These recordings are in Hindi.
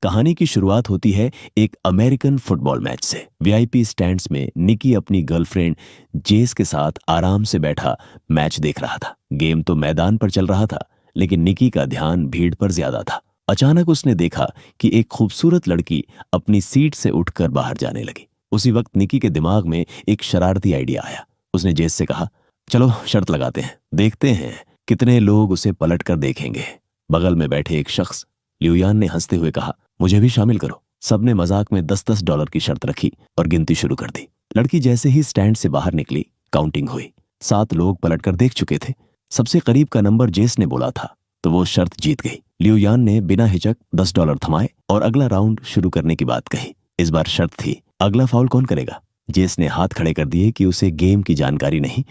कहानी की शुरुआत होती है एक अमेरिकन फुटबॉल मैच से। वीआईपी स्टैंड्स में निकी अपनी गर्लफ्रेंड जेस के साथ आराम से बैठा मैच देख रहा था। गेम तो मैदान पर चल रहा था, लेकिन निकी का ध्यान भीड़ पर ज्यादा था। अचानक उसने देखा कि एक खूबसूरत लड़की अपनी सीट से उठकर बाहर जाने लगी। उसी वक्त निकी के दिमाग में एक शरारती आइडिया आया। उसने जेस से कहा, चलो शर्त लगाते हैं, देखते हैं कितने लोग उसे पलट कर देखेंगे। बगल में बैठे एक शख्स लियुयान ने हंसते हुए कहा, मुझे भी शामिल करो। सबने मजाक में $10 की शर्त रखी और गिनती शुरू कर दी। लड़की जैसे ही स्टैंड से बाहर निकली, काउंटिंग हुई। 7 लोग पलटकर देख चुके थे। सबसे करीब का नंबर जेस ने बोला था, तो वो शर्त जीत गई। लियुयान ने बिना हिचक $10 थमाए और अगला राउंड शुरू करने की बात कही। इस बार शर्त थी, अगला फाउल कौन करेगा। जेस ने हाथ खड़े कर दिए कि उसे गेम की जानकारी नहीं,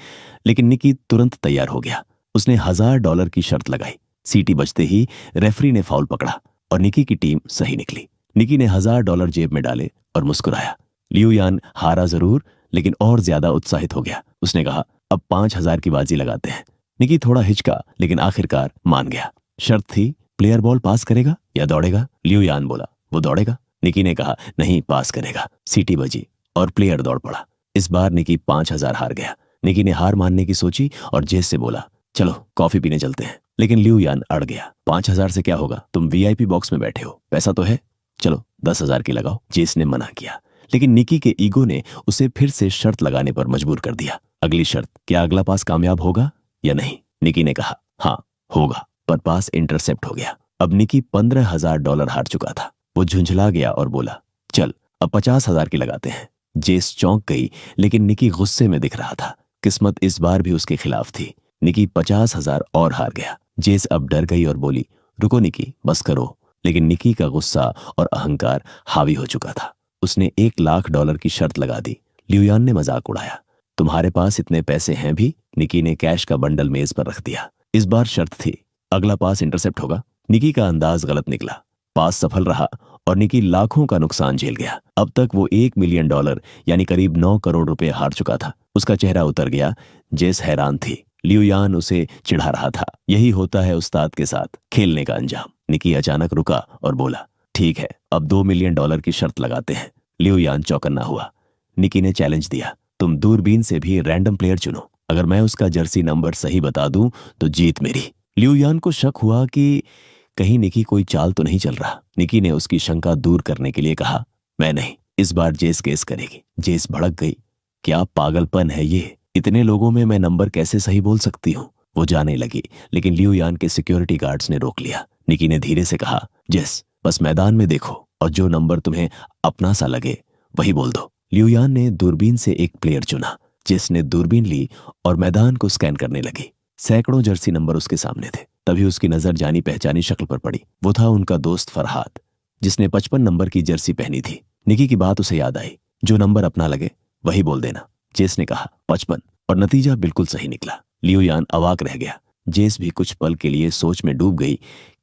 लेकिन निकी तुरंत तैयार हो गया। उसने $1000 की शर्त लगाई। सीटी बजते ही रेफरी ने फाउल पकड़ा और निकी की टीम सही निकली। निकी ने $1000 जेब में डाले और मुस्कुराया। लियुयान हारा जरूर, लेकिन और ज्यादा उत्साहित हो गया। उसने कहा, अब 5000 की बाजी लगाते हैं। निकी थोड़ा हिचका, लेकिन आखिरकार मान गया। शर्त थी, प्लेयर बॉल पास करेगा या दौड़ेगा। लियुयान बोला, वो दौड़ेगा। निकी ने कहा, नहीं, पास करेगा। सीटी बजी और प्लेयर दौड़ पड़ा। इस बार निकी 5000 हार गया। निकी ने हार मानने की सोची और जेस से बोला, चलो कॉफी पीने चलते हैं। लेकिन लियुयान अड़ गया। 5000 से क्या होगा, तुम वीआईपी बॉक्स में बैठे हो, पैसा तो है, चलो 10,000 की लगाओ। जेस ने मना किया, लेकिन निकी के ईगो ने उसे फिर से शर्त लगाने पर मजबूर कर दिया। अगली शर्त, क्या अगला पास कामयाब होगा या नहीं। निकी ने कहा, हाँ होगा, पर पास इंटरसेप्ट हो गया। अब निकी $15,000 हार चुका था। वो झुंझला गया और बोला, चल अब 50,000 की लगाते हैं। जेस चौंक गई, लेकिन निकी गुस्से में दिख रहा था। किस्मत इस बार भी उसके खिलाफ थी। निकी 50,000 और हार गया। जेस अब डर गई और बोली, रुको निकी, बस करो। लेकिन निकी का गुस्सा और अहंकार हावी हो चुका था। उसने $1,00,000 की शर्त लगा दी। लियुयान ने मजाक उड़ाया, तुम्हारे पास इतने पैसे हैं भी। निकी ने कैश का बंडल मेज पर रख दिया। इस बार शर्त थी, अगला पास इंटरसेप्ट होगा। निकी का अंदाज गलत निकला। पास सफल रहा और निकी लाखों का नुकसान झेल गया। अब तक वो $1 मिलियन यानी करीब 9 करोड़ रुपए हार चुका था। उसका चेहरा उतर गया। जेस हैरान थी। लियुयान उसे चिढ़ा रहा था। यही होता है उस्ताद के साथ खेलने का अंजाम। निकी अचानक रुका और बोला, ठीक है, अब $2 मिलियन की शर्त लगाते हैं। लियुयान चौकन्ना हुआ। निकी ने चैलेंज दिया, तुम दूरबीन से भी रैंडम प्लेयर चुनो। अगर मैं उसका जर्सी नंबर सही बता दूं तो जीत मेरी। लियुयान को शक हुआ कि कहीं निकी कोई चाल तो नहीं चल रहा। निकी ने उसकी शंका दूर करने के लिए कहा, मैं नहीं, इस बार जेस केस करेगी। जेस भड़क गई, क्या पागलपन है ये, इतने लोगों में मैं नंबर कैसे सही बोल सकती हूँ। वो जाने लगी, लेकिन लियुयान के सिक्योरिटी गार्ड्स ने रोक लिया। निकी ने धीरे से कहा, जेस बस मैदान में देखो और जो नंबर तुम्हें अपना सा लगे वही बोल दो। लियुयान ने दूरबीन से एक प्लेयर चुना। जेस ने दूरबीन ली और मैदान को स्कैन करने लगी। सैकड़ों जर्सी नंबर उसके सामने थे। तभी उसकी नजर जानी पहचानी शक्ल पर पड़ी। वो था उनका दोस्त फरहाद, जिसने 55 नंबर की जर्सी पहनी थी। निकी की बात उसे याद आई, जो नंबर अपना लगे वही बोल देना। जेस ने कहा 55 और नतीजा बिल्कुल सही निकला। लियुयान अवाक रह गया। जेस भी कुछ पल के लिए सोच में डूब गई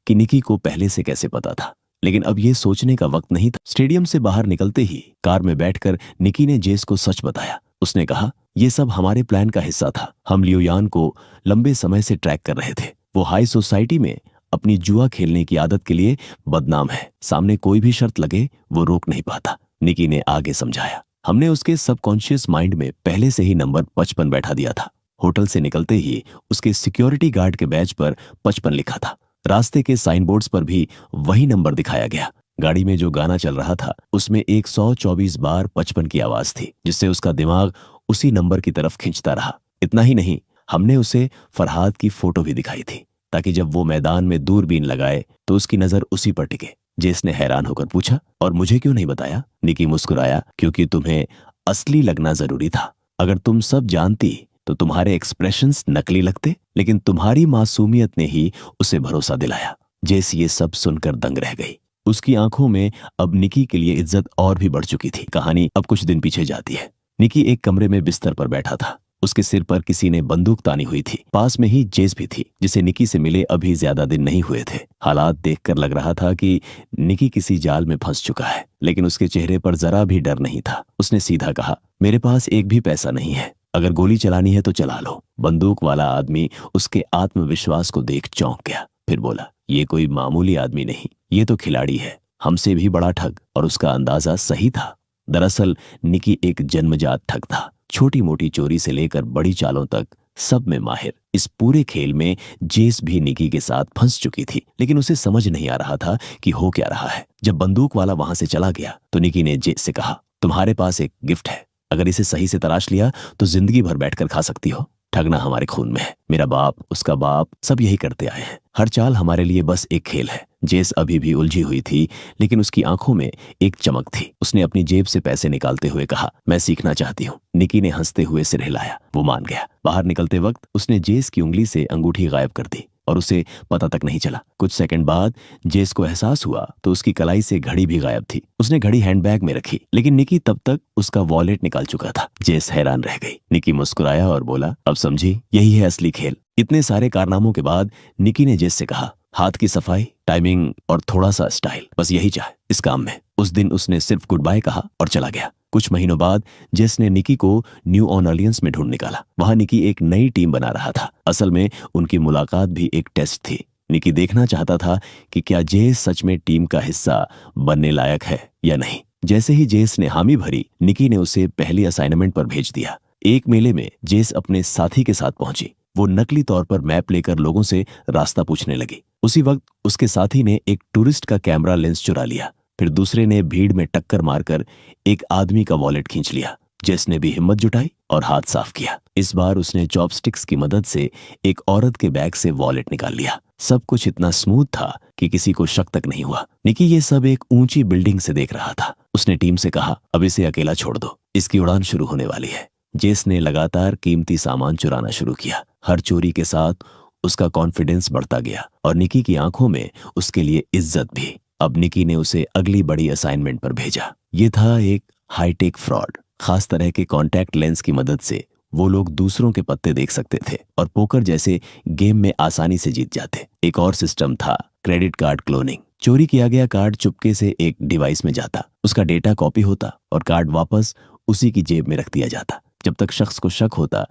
कि निकी को पहले से कैसे पता था, लेकिन अब ये सोचने का वक्त नहीं था। स्टेडियम से बाहर निकलते ही कार में बैठकर निकी ने जेस को सच बताया। उसने कहा, ये सब हमारे प्लान का हिस्सा था। हम लियुयान को लंबे समय से ट्रैक कर रहे थे। वो हाई सोसाइटी में अपनी जुआ खेलने की आदत के लिए बदनाम है। सामने कोई भी शर्त लगे वो रोक नहीं पाता। निकी ने आगे समझाया, हमने उसके सबकॉन्शियस माइंड में पहले से ही नंबर 55 बैठा दिया था। होटल से निकलते ही उसके सिक्योरिटी गार्ड के बैज पर 55 लिखा था। रास्ते के साइन बोर्ड्स पर भी वही नंबर दिखाया गया। गाड़ी में जो गाना चल रहा था उसमें 124 बार 55 की आवाज थी, जिससे उसका दिमाग उसी नंबर की तरफ खींचता रहा। इतना ही नहीं, हमने उसे फरहाद की फोटो भी दिखाई थी, ताकि जब वो मैदान में दूरबीन लगाए तो उसकी नजर उसी पर टिके। जेस ने हैरान होकर पूछा, और मुझे क्यों नहीं बताया। निकी मुस्कुराया, क्योंकि तुम्हें असली लगना जरूरी था। अगर तुम सब जानती तो तुम्हारे एक्सप्रेशंस नकली लगते, लेकिन तुम्हारी मासूमियत ने ही उसे भरोसा दिलाया। जेस ये सब सुनकर दंग रह गई। उसकी आंखों में अब निकी के लिए इज्जत और भी बढ़ चुकी थी। कहानी अब कुछ दिन पीछे जाती है। निकी एक कमरे में बिस्तर पर बैठा था। उसके सिर पर किसी ने बंदूक तानी हुई थी। पास में ही जेस भी थी, जिसे निकी से मिले अभी ज्यादा दिन नहीं हुए थे। हालात देखकर लग रहा था कि निकी किसी जाल में फंस चुका है, लेकिन उसके चेहरे पर जरा भी डर नहीं था। उसने सीधा कहा, मेरे पास एक भी पैसा नहीं है, अगर गोली चलानी है तो चला लो। बंदूक वाला आदमी उसके आत्मविश्वास को देख चौंक गया। फिर बोला, ये कोई मामूली आदमी नहीं, ये तो खिलाड़ी है। हमसे भी बड़ा ठग, और उसका अंदाजा सही था। दरअसल निकी एक जन्मजात ठग था। छोटी मोटी चोरी से लेकर बड़ी चालों तक सब में माहिर। इस पूरे खेल में जेस भी निकी के साथ फंस चुकी थी, लेकिन उसे समझ नहीं आ रहा था कि हो क्या रहा है। जब बंदूक वाला वहां से चला गया तो निकी ने जेस से कहा, तुम्हारे पास एक गिफ्ट है, अगर इसे सही से तराश लिया तो जिंदगी भर बैठकर खा सकती हो। ठगना हमारे खून में है। मेरा बाप, उसका बाप, सब यही करते आए हैं। हर चाल हमारे लिए बस एक खेल है। जेस अभी भी उलझी हुई थी, लेकिन उसकी आंखों में एक चमक थी। उसने अपनी जेब से पैसे निकालते हुए कहा, मैं सीखना चाहती हूँ। निकी ने हंसते हुए सिर हिलाया। वो मान गया। बाहर निकलते वक्त उसने जेस की उंगली से अंगूठी गायब कर दी और उसे पता तक नहीं चला। कुछ सेकंड बाद जेस को एहसास हुआ तो उसकी कलाई से घड़ी भी गायब थी। उसने घड़ी हैंडबैग में रखी, लेकिन निकी तब तक उसका वॉलेट निकाल चुका था। जेस हैरान रह गई। निकी मुस्कुराया और बोला, अब समझी, यही है असली खेल। इतने सारे कारनामों के बाद निकी ने जेस से कहा, हाथ की सफाई, टाइमिंग और थोड़ा सा स्टाइल, बस यही चाहे इस काम में। उस दिन उसने सिर्फ गुड बाय कहा और चला गया। कुछ महीनों बाद जेस ने निकी को न्यू ऑरलियंस में ढूंढ निकाला। वहां निकी एक नई टीम बना रहा था। असल में उनकी मुलाकात भी एक टेस्ट थी। निकी देखना चाहता था कि क्या जेस सच में टीम का हिस्सा बनने लायक है या नहीं। जैसे ही जेस ने हामी भरी, निकी ने उसे पहली असाइनमेंट पर भेज दिया। एक मेले में जेस अपने साथी के साथ पहुंची। वो नकली तौर पर मैप लेकर लोगों से रास्ता पूछने लगी। उसी वक्त उसके साथी ने एक टूरिस्ट का कैमरा लेंस चुरा लिया। फिर दूसरे ने भीड़ में टक्कर मारकर एक आदमी का वॉलेट खींच लिया। जेस ने भी हिम्मत जुटाई और हाथ साफ किया। इस बार उसने चॉपस्टिक्स की मदद से एक औरत के बैग से वॉलेट निकाल लिया। सब कुछ इतना स्मूथ था कि किसी को शक तक नहीं हुआ। निकी ये सब एक ऊंची बिल्डिंग से देख रहा था। उसने टीम से कहा, अब इसे अकेला छोड़ दो, इसकी उड़ान शुरू होने वाली है। जेस ने लगातार कीमती सामान चुराना शुरू किया। हर चोरी के साथ उसका कॉन्फिडेंस बढ़ता गया और निकी की आंखों में उसके लिए इज्जत भी। अब निकी ने उसे अगली बड़ी असाइनमेंट पर भेजा। ये था एक हाईटेक फ्रॉड। खास तरह के कॉन्टैक्ट लेंस की मदद से वो लोग दूसरों के पत्ते देख सकते थे और पोकर जैसे गेम में आसानी से जीत जाते। एक और सिस्टम था, क्रेडिट कार्ड क्लोनिंग। चोरी किया गया कार्ड चुपके से एक डिवाइस में जाता, उसका डेटा कॉपी होता और कार्ड वापस उसी की जेब में रख दिया जाता। जब तक शख्स को शक होता,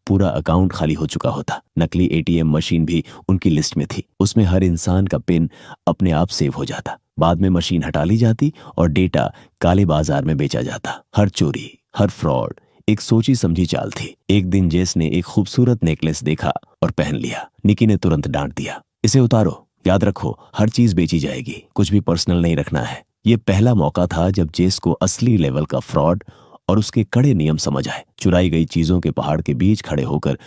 पूरा अकाउंट खाली हो चुका होता। नकली एटीएम मशीन भी उनकी लिस्ट में थी। उसमें हर इंसान का पिन अपने आप सेव हो जाता। बाद में मशीन हटा ली जाती और डेटा काले बाजार में बेचा जाता। हर चोरी, हर फ्रॉड एक सोची समझी चाल थी। एक दिन जेस ने एक खूबसूरत नेकलेस देखा और पहन लिया। निकी ने तुरंत डांट दिया, इसे उतारो, याद रखो हर चीज बेची जाएगी, कुछ भी पर्सनल नहीं रखना है। ये पहला मौका था जब जेस को असली लेवल का फ्रॉड और उसके कड़े नियम समझ आए। चुराई गई चीजों के पहाड़ के बीच खड़े होकर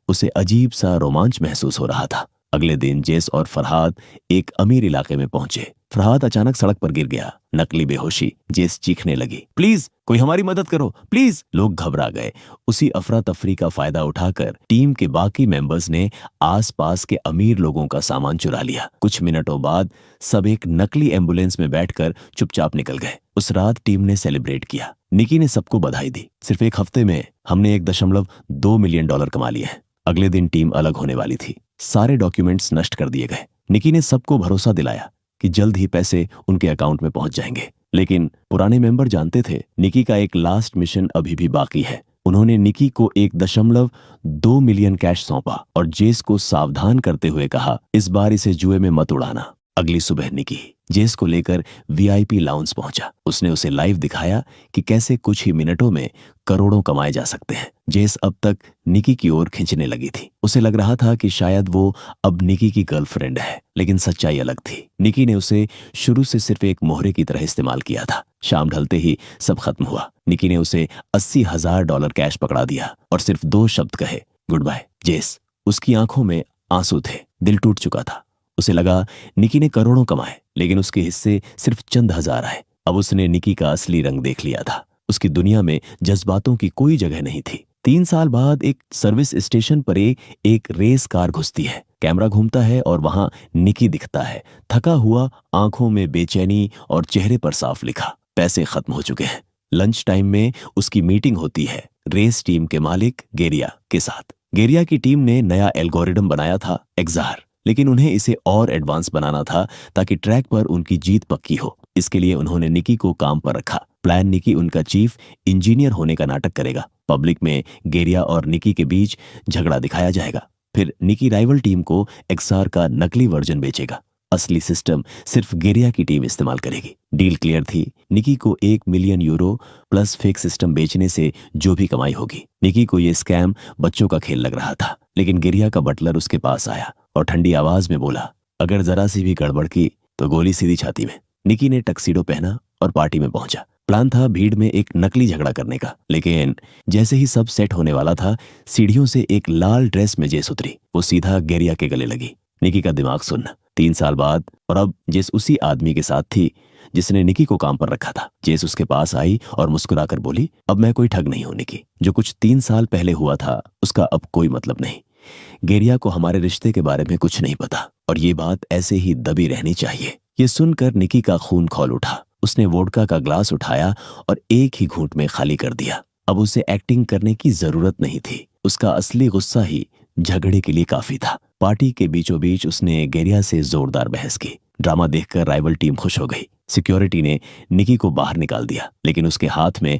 उसे अजीब सा रोमांच महसूस हो रहा था। अगले दिन जेस और फरहाद एक अमीर इलाके में पहुंचे। फरहाद अचानक सड़क पर गिर गया, नकली बेहोशी। जेस चीखने लगी, प्लीज कोई हमारी मदद करो, प्लीज। लोग घबरा गए। उसी अफरा तफरी का फायदा उठाकर टीम के बाकी मेंबर्स ने आसपास के अमीर लोगों का सामान चुरा लिया। कुछ मिनटों बाद सब एक नकली एम्बुलेंस में बैठकर चुपचाप निकल गए। उस रात टीम ने सेलिब्रेट किया। निकी ने सबको बधाई दी। सिर्फ एक हफ्ते में हमने $1.2 मिलियन कमा लिए हैं। अगले दिन टीम अलग होने वाली थी। सारे डॉक्यूमेंट्स नष्ट कर दिए गए। निकी ने सबको भरोसा दिलाया कि जल्द ही पैसे उनके अकाउंट में पहुंच जाएंगे। लेकिन पुराने मेंबर जानते थे निकी का एक लास्ट मिशन अभी भी बाकी है। उन्होंने निकी को $1.2 मिलियन कैश सौंपा और जेस को सावधान करते हुए कहा, इस बार इसे जुए में मत उड़ाना। अगली सुबह निकी जेस को लेकर वीआईपी लाउंज पहुंचा। उसने उसे लाइव दिखाया कि कैसे कुछ ही मिनटों में करोड़ों कमाए जा सकते हैं। जेस अब तक निकी की ओर खींचने लगी थी। उसे लग रहा था कि शायद वो अब निकी की गर्लफ्रेंड है, लेकिन सच्चाई अलग थी। निकी ने उसे शुरू से सिर्फ एक मोहरे की तरह इस्तेमाल किया था। शाम ढलते ही सब खत्म हुआ। निकी ने उसे $80,000 कैश पकड़ा दिया और सिर्फ 2 शब्द कहे, गुड बाय जेस। उसकी आंखों में आंसू थे, दिल टूट चुका था। उसे लगा निकी ने करोड़ों कमाए, लेकिन उसके हिस्से सिर्फ चंद हजार आए। अब उसने निकी का असली रंग देख लिया था। उसकी दुनिया में जज्बातों की कोई जगह नहीं थी। 3 साल बाद एक सर्विस स्टेशन पर एक रेस कार घुसती है। कैमरा घूमता है और वहां निकी दिखता है, थका हुआ, आंखों में बेचैनी और चेहरे पर साफ लिखा, पैसे खत्म हो चुके हैं। लंच टाइम में उसकी मीटिंग होती है रेस टीम के मालिक गेरिया के साथ। गेरिया की टीम ने नया एल्गोरिदम बनाया था, एक्सार, लेकिन उन्हें इसे और एडवांस बनाना था ताकि ट्रैक पर उनकी जीत पक्की हो। इसके लिए उन्होंने निकी को काम पर रखा। प्लान, निकी उनका चीफ इंजीनियर होने का नाटक करेगा। पब्लिक में गेरिया और निकी के बीच झगड़ा दिखाया जाएगा। फिर निकी राइवल टीम को एक्सार का नकली वर्जन बेचेगा। असली सिस्टम सिर्फ गेरिया की टीम इस्तेमाल करेगी। डील क्लियर थी। निकी को 1 million euro plus fake system बेचने से जो भी कमाई होगी। निकी को ये स्कैम बच्चों का खेल लग रहा था, लेकिन गेरिया का बटलर उसके पास आया और ठंडी आवाज में बोला, अगर जरा सी भी गड़बड़ की तो गोली सीधी छाती में। निकी ने टक्सीडो पहना और पार्टी में पहुंचा। प्लान था भीड़ में एक नकली झगड़ा करने का, लेकिन जैसे ही सब सेट होने वाला था, सीढ़ियों से एक लाल ड्रेस में जेस उतरी। वो सीधा गेरिया के गले लगी। निकी का दिमाग सुन्न। 3 साल बाद, और अब जेस उसी आदमी के साथ थी जिसने निकी को काम पर रखा था। जेस उसके पास आई और मुस्कुराकर बोली, अब मैं कोई ठग नहीं हूं निकी। जो कुछ 3 साल पहले हुआ था उसका अब कोई मतलब नहीं। गेरिया को हमारे रिश्ते के बारे में कुछ नहीं पता और ये बात ऐसे ही दबी रहनी चाहिए। ये सुनकर निकी का खून खौल उठा। उसने वोडका का ग्लास उठाया और एक ही घूंट में खाली कर दिया। अब उसे एक्टिंग करने की जरूरत नहीं थी। उसका असली गुस्सा ही झगड़े के लिए काफी था। पार्टी के बीचों बीच उसने गेरिया से जोरदार बहस की। ड्रामा देखकर राइवल टीम खुश हो गई। सिक्योरिटी ने निकी को बाहर निकाल दिया, लेकिन उसके हाथ में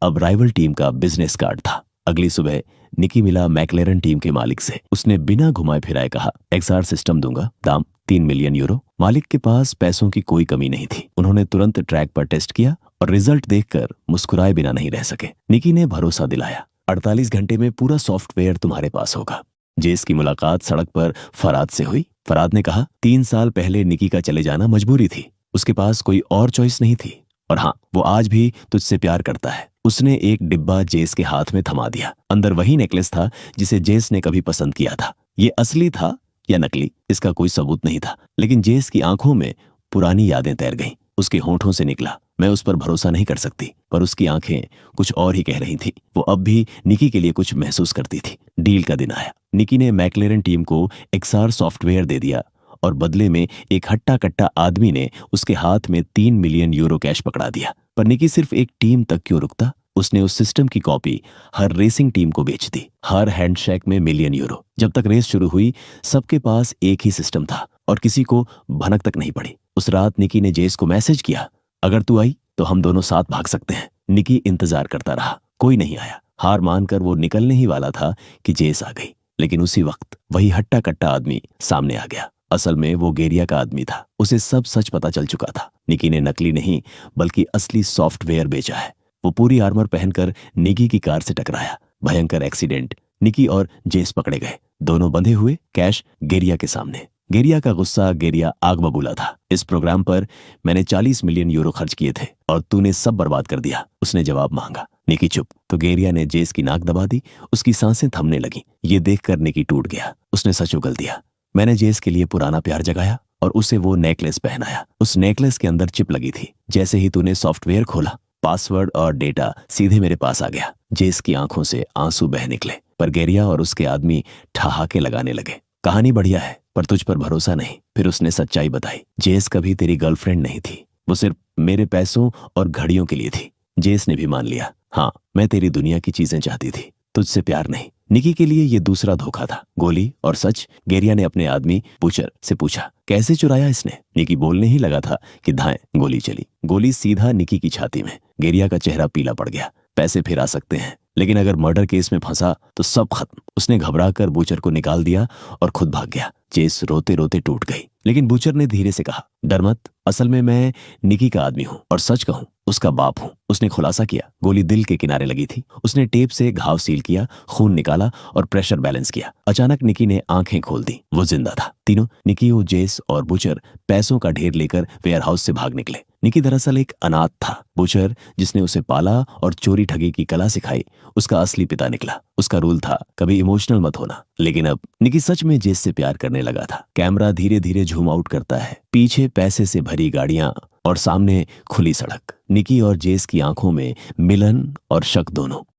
अब राइवल टीम का बिजनेस कार्ड था। अगली सुबह निकी मिला मैकलेरन टीम के मालिक से। उसने बिना घुमाए फिराए कहा, एक्सआर सिस्टम दूंगा, दाम 3 मिलियन यूरो। मालिक के पास पैसों की कोई कमी नहीं थी। उन्होंने तुरंत ट्रैक पर टेस्ट किया और रिजल्ट देखकर मुस्कुराए बिना नहीं रह सके। निकी ने भरोसा दिलाया, 48 घंटे में पूरा सॉफ्टवेयर तुम्हारे पास होगा। जेस की मुलाकात सड़क पर फराद से हुई। फराद ने कहा, 3 साल पहले निकी का चले जाना मजबूरी थी। उसके पास कोई और चॉइस नहीं थी, और हाँ, वो आज भी तुझसे प्यार करता है। उसने एक डिब्बा जेस के हाथ में थमा दिया। अंदर वही नेकलेस था जिसे जेस ने कभी पसंद किया था। ये असली था या नकली, इसका कोई सबूत नहीं था, लेकिन जेस की आंखों में पुरानी यादें तैर गईं। उसके होठों से निकला, मैं उस पर भरोसा नहीं कर सकती, पर उसकी आंखें कुछ और ही कह रही थी। वो अब भी निकी के लिए कुछ महसूस करती थी। डील का दिन आया। निकी ने मैकलेरन टीम को एक्सआर सॉफ्टवेयर दे दिया और बदले में एक हट्टा कट्टा आदमी ने उसके हाथ में 3 मिलियन यूरो कैश पकड़ा दिया। पर निकी सिर्फ एक टीम तक क्यों रुकता? उसने उस सिस्टम की कॉपी हर रेसिंग टीम को बेच दी। हर हैंडशेक में मिलियन यूरो। जब तक रेस शुरू हुई, सबके पास एक ही सिस्टम था और किसी को भनक तक नहीं पड़ी। उस रात निकी ने जेस को मैसेज किया, अगर तू आई तो हम दोनों साथ भाग सकते हैं। निकी इंतजार करता रहा, कोई नहीं आया। हार मानकर वो निकलने ही वाला था कि जेस आ गई, लेकिन उसी वक्त वही हट्टा कट्टा आदमी सामने आ गया। असल में वो गेरिया का आदमी था। उसे सब सच पता चल चुका था। निकी ने नकली नहीं बल्कि असली सॉफ्टवेयर बेचा है। वो पूरी आर्मर पहनकर निकी की कार से टकराया। भयंकर एक्सीडेंट। निकी और जेस पकड़े गए, दोनों बंधे हुए, कैश गेरिया के सामने। गेरिया का गुस्सा, गेरिया आग बबूला था। इस प्रोग्राम पर मैंने 40 मिलियन यूरो खर्च किए थे और तूने सब बर्बाद कर दिया, उसने जवाब मांगा। निकी चुप। तो गेरिया ने जेस की नाक दबा दी। उसकी सांसें थमने लगी। ये देखकर निकी टूट गया। उसने सच उगल दिया, मैंने जेस के लिए पुराना प्यार जगाया और उसे वो नेकलेस पहनाया। उस नेकलेस के अंदर चिप लगी थी। जैसे ही तूने सॉफ्टवेयर खोला, पासवर्ड और डेटा सीधे मेरे पास आ गया। जेस की आंखों से आंसू बह निकले, पर गेरिया और उसके आदमी ठहाके लगाने लगे। कहानी बढ़िया है, पर तुझ पर भरोसा नहीं। फिर उसने सच्चाई बताई, जेस कभी तेरी गर्लफ्रेंड नहीं थी, वो सिर्फ मेरे पैसों और घड़ियों के लिए थी। जेस ने भी मान लिया, हाँ, मैं तेरी दुनिया की चीजें चाहती थी, तुझसे प्यार नहीं। निकी के लिए ये दूसरा धोखा था। गोली और सच। गेरिया ने अपने आदमी बूचर से पूछा, कैसे चुराया इसने? निकी बोलने ही लगा था कि धाएं गोली चली। गोली सीधा निकी की छाती में। गेरिया का चेहरा पीला पड़ गया। पैसे फिर आ सकते हैं, लेकिन अगर मर्डर केस में फंसा तो सब खत्म। उसने घबराकर बूचर को निकाल दिया और खुद भाग गया। जेस रोते रोते टूट गई, लेकिन बूचर ने धीरे से कहा, डर मत, असल में मैं निकी का आदमी हूँ और सच कहूँ उसका बाप हूँ। उसने खुलासा किया। गोली दिल के किनारे लगी थी। उसने टेप से घाव सील किया, खून निकाला और प्रेशर बैलेंस किया। अचानक निकी ने आंखें खोल दी। वो जिंदा था। तीनों, निकी, जेस और बूचर, पैसों का ढेर लेकर वेयरहाउस से भाग निकले। निकी दरअसल एक अनाथ था। बूचर, जिसने उसे पाला और चोरी ठगी की कला सिखाई, उसका असली पिता निकला। उसका रूल था, कभी इमोशनल मत होना। लेकिन अब निकी सच में जेस से प्यार करने लगा था। कैमरा धीरे धीरे झूम आउट करता है। पीछे पैसे से भरी गाड़ियां और सामने खुली सड़क। निकी और जेस की आंखों में मिलन और शक दोनों।